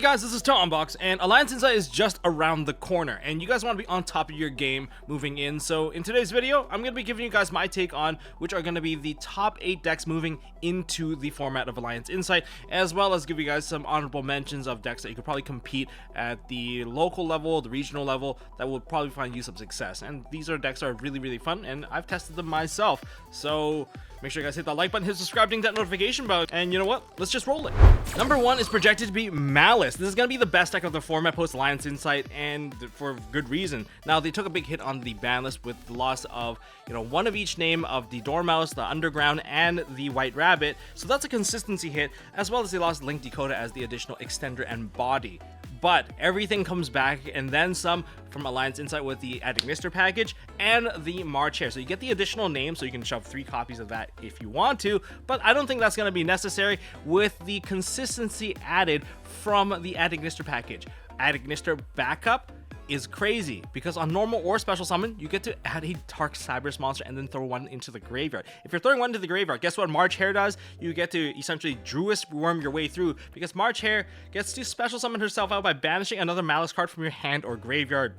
guys, this is Tombox, and Alliance Insight is just around the corner, and you guys want to be on top of your game moving in. So in today's video, I'm going to be giving you guys my take on which are going to be the top 8 decks moving into the format of Alliance Insight, as well as give you guys some honorable mentions of decks that you could probably compete at the local level, the regional level, that will probably find you some success. And these are decks that are really fun, and I've tested them myself. So make sure you guys hit that like button, hit subscribe, ding that notification bell, and you know what? Let's just roll it. Number 1 is projected to be Malice. This is going to be the best deck of the format post Alliance Insight, and for good reason. Now, they took a big hit on the ban list with the loss of, one of each name of the Dormouse, the Underground, and the White Rabbit. So that's a consistency hit, as well as they lost Link Dakota as the additional extender and body. But everything comes back and then some from Alliance Insight with the Admixter package and the March Hare. So you get the additional name, so you can shove 3 copies of that if you want to, but I don't think that's going to be necessary with the consistency added from the Admixter package. Admixter backup is crazy because on normal or special summon, you get to add a Dark Cybers monster and then throw one into the graveyard. If you're throwing one into the graveyard, guess what March Hare does? You get to essentially Druid Worm your way through, because March Hare gets to special summon herself out by banishing another Malice card from your hand or graveyard.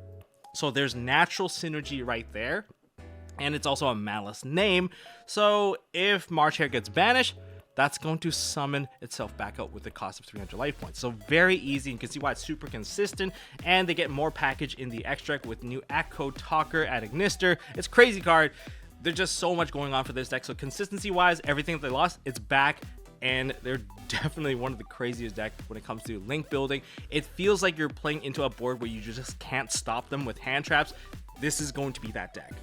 So there's natural synergy right there, and it's also a Malice name. So if March Hare gets banished, that's going to summon itself back out with the cost of 300 life points. So very easy. You can see why it's super consistent, and they get more package in the extract with new Echo Talker, Admixter. It's crazy card. There's just so much going on for this deck. So consistency wise, everything that they lost, it's back, and they're definitely one of the craziest decks when it comes to link building. It feels like you're playing into a board where you just can't stop them with hand traps. This is going to be that deck.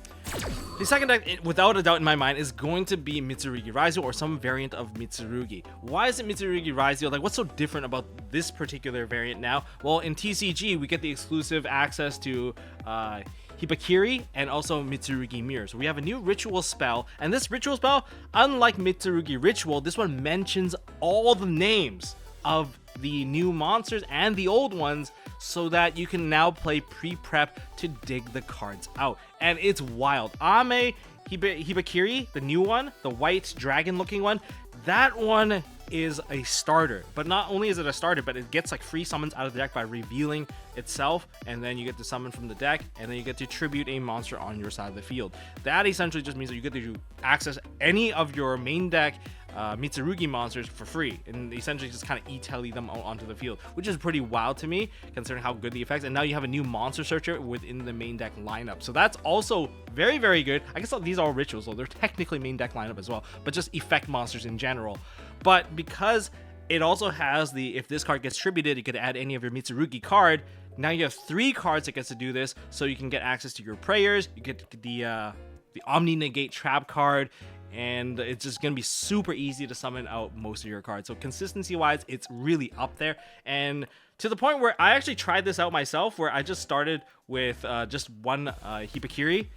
The second deck, without a doubt in my mind, is going to be Mitsurugi Risio or some variant of Mitsurugi. Why is it Mitsurugi Risio? Like, what's so different about this particular variant now? Well, in TCG, we get the exclusive access to Hibakiri and also Mitsurugi Mirror. So we have a new ritual spell, and this ritual spell, unlike Mitsurugi Ritual, this one mentions all the names of the new monsters and the old ones, so that you can now play pre-prep to dig the cards out. And it's wild. Ame Hibakiri, the new one, the white dragon looking one, that one is a starter. But not only is it a starter, but it gets like free summons out of the deck by revealing itself, and then you get to summon from the deck, and then you get to tribute a monster on your side of the field. That essentially just means that you get to access any of your main deck Mitsurugi monsters for free, and essentially just kind of e-tele them onto the field, which is pretty wild to me considering how good the effects. And now you have a new monster searcher within the main deck lineup, so that's also very good. I guess these are all rituals, so they're technically main deck lineup as well, but just effect monsters in general. But because it also has the, if this card gets tributed, you could add any of your Mitsurugi card. Now you have 3 cards that gets to do this, so you can get access to your prayers, you get the Omni Negate trap card, and it's just going to be super easy to summon out most of your cards. So consistency wise, it's really up there, and to the point where I actually tried this out myself, where I just started with just one Hibakiri,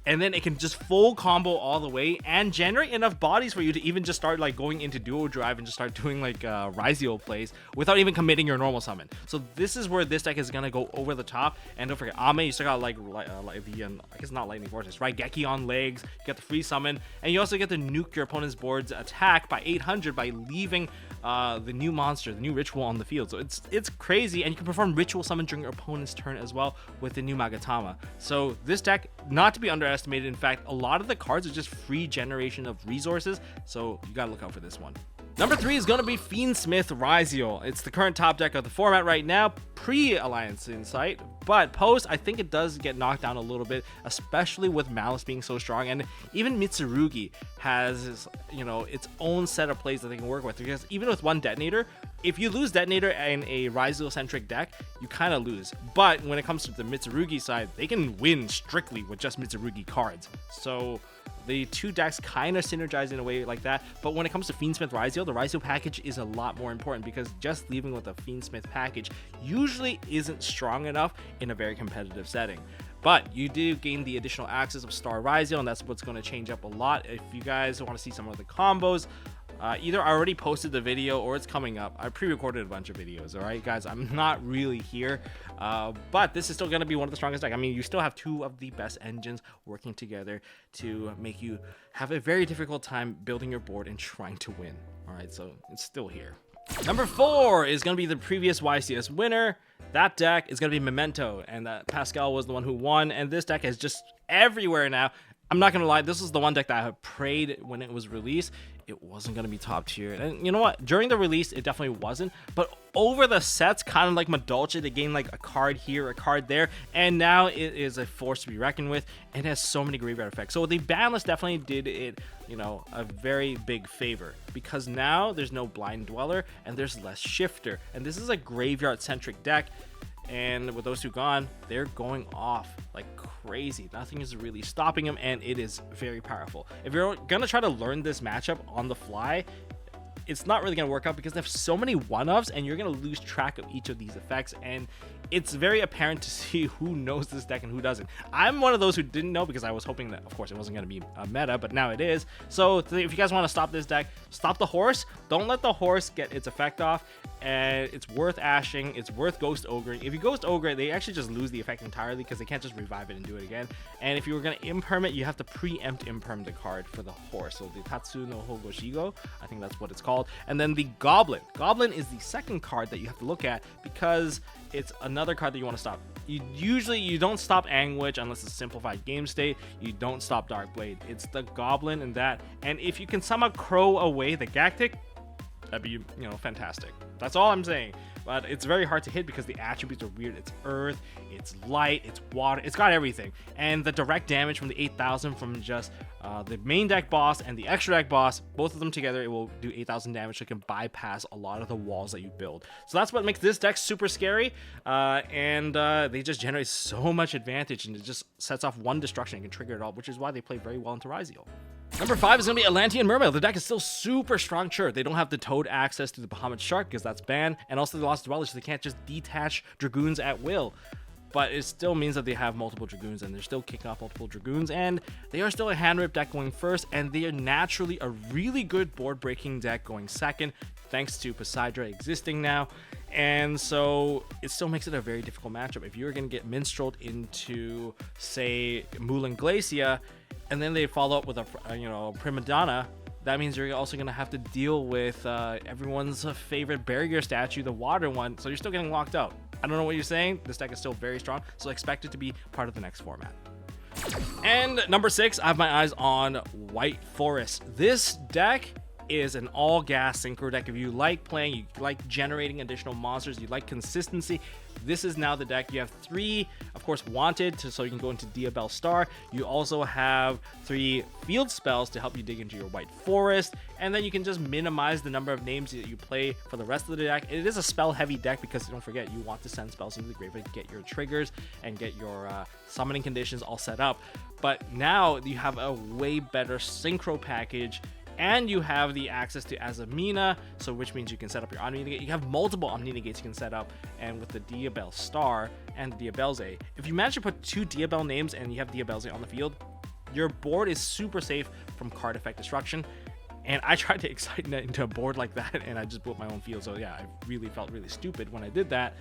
and then it can just full combo all the way and generate enough bodies for you to even just start like going into duo drive and just start doing like Risio plays without even committing your normal summon. So this is where this deck is gonna go over the top. And don't forget, Ame, you still got like the I guess not Lightning Vortex, right? Raigeki on legs. You get the free summon, and you also get to nuke your opponent's board's attack by 800 by leaving the new monster, the new ritual on the field. So it's crazy, and you can perform ritual summon during your opponent's turn as well with the new Magatama. So this deck, not to be underestimated. In fact, a lot of the cards are just free generation of resources, so you gotta look out for this one. Number 3 is going to be Fiendsmith Risio. It's the current top deck of the format right now, pre-Alliance Insight, but post, I think it does get knocked down a little bit, especially with Malice being so strong, and even Mitsurugi has, its own set of plays that they can work with, because even with one Detonator, if you lose Detonator in a Risio-centric deck, you kind of lose. But when it comes to the Mitsurugi side, they can win strictly with just Mitsurugi cards. So the 2 decks kind of synergize in a way like that. But when it comes to Fiendsmith Risio, the Risio package is a lot more important, because just leaving with a Fiendsmith package usually isn't strong enough in a very competitive setting. But you do gain the additional access of Star Risio, and that's what's going to change up a lot. If you guys want to see some of the combos, either I already posted the video or it's coming up. I pre-recorded a bunch of videos, all right, guys? I'm not really here, but this is still going to be one of the strongest decks. I mean, you still have 2 of the best engines working together to make you have a very difficult time building your board and trying to win, all right? So it's still here. Number 4 is going to be the previous YCS winner. That deck is going to be Memento, and Pascal was the one who won, and this deck is just everywhere now. I'm not going to lie, this is the one deck that I have prayed when it was released. It wasn't going to be top tier. And you know what? During the release, it definitely wasn't. But over the sets, kind of like Madolche, they gained like a card here, a card there. And now it is a force to be reckoned with. And it has so many graveyard effects. So the ban list definitely did it, you know, a very big favor. Because now there's no Blind Dweller and there's less Shifter. And this is a graveyard-centric deck. And with those two gone, they're going off like crazy. Nothing is really stopping them, and it is very powerful. If you're gonna try to learn this matchup on the fly, it's not really gonna work out because they have so many one-offs, and you're gonna lose track of each of these effects, and it's very apparent to see who knows this deck and who doesn't. I'm one of those who didn't know because I was hoping that, of course, it wasn't going to be a meta, but now it is. So if you guys want to stop this deck, stop the horse. Don't let the horse get its effect off. And it's worth ashing. It's worth Ghost Ogring. If you Ghost Ogre, they actually just lose the effect entirely because they can't just revive it and do it again. And if you were going to imperm it, you have to preempt imperm the card for the horse. So the Tatsu no Hogoshigo, I think that's what it's called. And then the Goblin. Goblin is the second card that you have to look at because it's another card that you want to stop. You don't stop Anguish unless it's simplified game state. You don't stop Darkblade. It's the Goblin and that. And if you can somehow crow away the Galactic, that'd be, you know, fantastic. That's all I'm saying. But it's very hard to hit because the attributes are weird. It's earth, it's light, it's water, it's got everything. And the direct damage from the 8,000 from just the main deck boss and the extra deck boss, both of them together, it will do 8,000 damage, so it can bypass a lot of the walls that you build. So that's what makes this deck super scary. They just generate so much advantage, and it just sets off one destruction and can trigger it all, which is why they play very well into Risio. Number 5 is going to be Atlantean Mermill. The deck is still super strong. Sure, they don't have the Toad access to the Bahamut Shark because that's banned, and also they lost Dwellers, so they can't just detach Dragoons at will. But it still means that they have multiple Dragoons, and they're still kicking off multiple Dragoons, and they are still a hand rip deck going first, and they are naturally a really good board breaking deck going second, thanks to Poseidra existing now. And so it still makes it a very difficult matchup. If you're going to get minstreled into, say, Mulan Glacia, and then they follow up with a Prima Donna, that means you're also going to have to deal with everyone's favorite barrier statue, the water one, so you're still getting locked out. I don't know what you're saying. This deck is still very strong, so expect it to be part of the next format. And number 6, I have my eyes on White Forest. This deck is an all gas synchro deck. If you like playing, you like generating additional monsters, you like consistency, this is now the deck. You have 3, of course, wanted so you can go into Diabell Star. You also have 3 field spells to help you dig into your White Forest, and then you can just minimize the number of names that you play for the rest of the deck. It is a spell heavy deck because don't forget, you want to send spells into the graveyard to get your triggers and get your summoning conditions all set up. But now you have a way better synchro package, and you have the access to Azamina, so which means you can set up your Omni Negate. You have multiple Omni Negates you can set up, and with the Diabell Star and the Diabellze, if you manage to put 2 Diabell names and you have Diabellze on the field, your board is super safe from card effect destruction. And I tried to excite that into a board like that, and I just built my own field. So yeah, I really felt really stupid when I did that.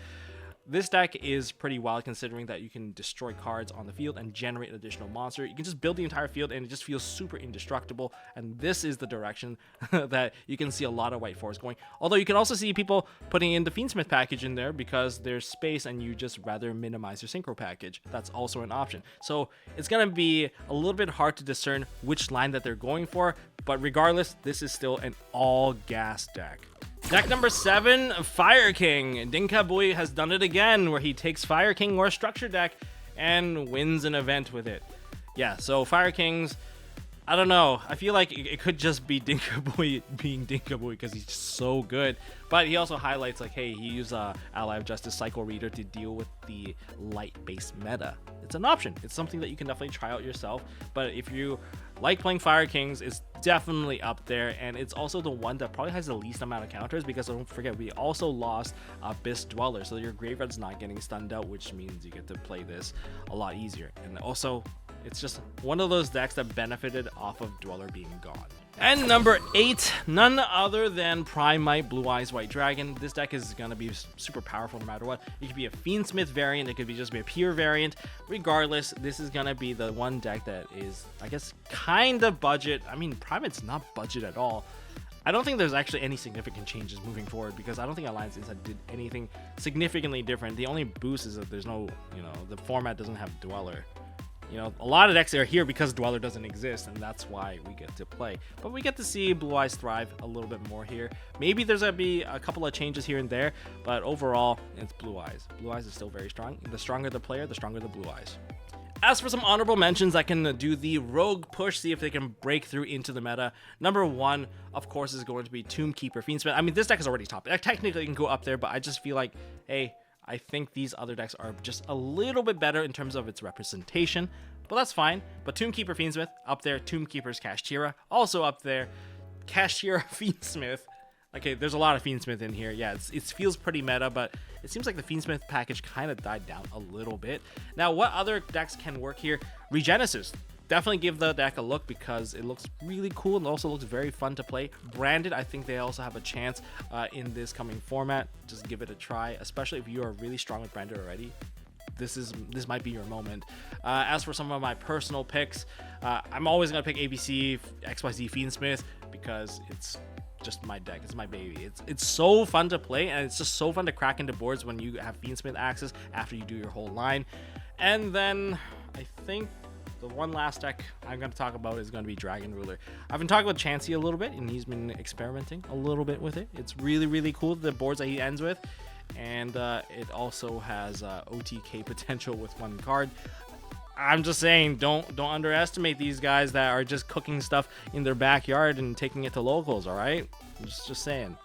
This deck is pretty wild considering that you can destroy cards on the field and generate an additional monster. You can just build the entire field and it just feels super indestructible. And this is the direction that you can see a lot of White Forest going. Although you can also see people putting in the Fiendsmith package in there because there's space and you just rather minimize your synchro package. That's also an option. So it's going to be a little bit hard to discern which line that they're going for. But regardless, this is still an all gas deck. Deck number 7, Fire King. Dinkabui has done it again, where he takes Fire King or a structure deck and wins an event with it. Yeah, so Fire Kings, I don't know. I feel like it could just be Dinkabui being Dinkabui because he's just so good. But he also highlights, like, hey, he used Ally of Justice Cycle Reader to deal with the light-based meta. It's an option. It's something that you can definitely try out yourself. But if you like playing Fire Kings, it's definitely up there. And it's also the one that probably has the least amount of counters because don't forget, we also lost Abyss Dweller. So your graveyard's not getting stunned out, which means you get to play this a lot easier. And also, it's just one of those decks that benefited off of Dweller being gone. And number 8, none other than Primite Blue Eyes White Dragon. This deck is going to be super powerful no matter what. It could be a Fiendsmith variant, it could be just be a pure variant. Regardless, this is going to be the one deck that is, I guess, kind of budget. I mean, Primite's not budget at all. I don't think there's actually any significant changes moving forward, because I don't think Alliance Inside did anything significantly different. The only boost is that there's no, the format doesn't have Dweller. A lot of decks are here because Dweller doesn't exist, and that's why we get to play. But we get to see Blue Eyes thrive a little bit more here. Maybe there's going to be a couple of changes here and there, but overall, it's Blue Eyes. Blue Eyes is still very strong. The stronger the player, the stronger the Blue Eyes. As for some honorable mentions that can do the rogue push, see if they can break through into the meta. Number one, of course, is going to be Tomb Keeper Fiendsmith. I mean, this deck is already top. Technically, it can go up there, but I just feel like, hey, I think these other decks are just a little bit better in terms of its representation, but that's fine. But Tomb Keeper Fiendsmith up there, Tomb Keeper's Kashtira also up there, Kashtira Fiendsmith. Okay, there's a lot of Fiendsmith in here. Yeah, it feels pretty meta, but it seems like the Fiendsmith package kind of died down a little bit. Now, what other decks can work here? Regenesis. Definitely give the deck a look because it looks really cool and also looks very fun to play. Branded, I think they also have a chance in this coming format. Just give it a try, especially if you are really strong with Branded already. This might be your moment. As for some of my personal picks, I'm always going to pick ABC XYZ Fiendsmith because it's just my deck. It's my baby. It's so fun to play, and it's just so fun to crack into boards when you have Fiendsmith access after you do your whole line. And then I think the one last deck I'm going to talk about is going to be Dragon Ruler. I've been talking with Chansey a little bit, and he's been experimenting a little bit with it. It's really, really cool, the boards that he ends with, and it also has OTK potential with one card. I'm just saying, don't underestimate these guys that are just cooking stuff in their backyard and taking it to locals, all right? I'm just saying.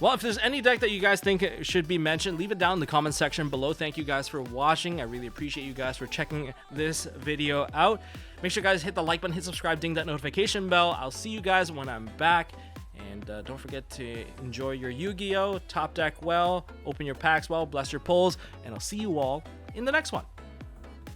Well, if there's any deck that you guys think should be mentioned, leave it down in the comment section below. Thank you guys for watching. I really appreciate you guys for checking this video out. Make sure guys hit the like button, hit subscribe, ding that notification bell. I'll see you guys when I'm back. And don't forget to enjoy your Yu-Gi-Oh! Top deck well, open your packs well, bless your pulls, and I'll see you all in the next one.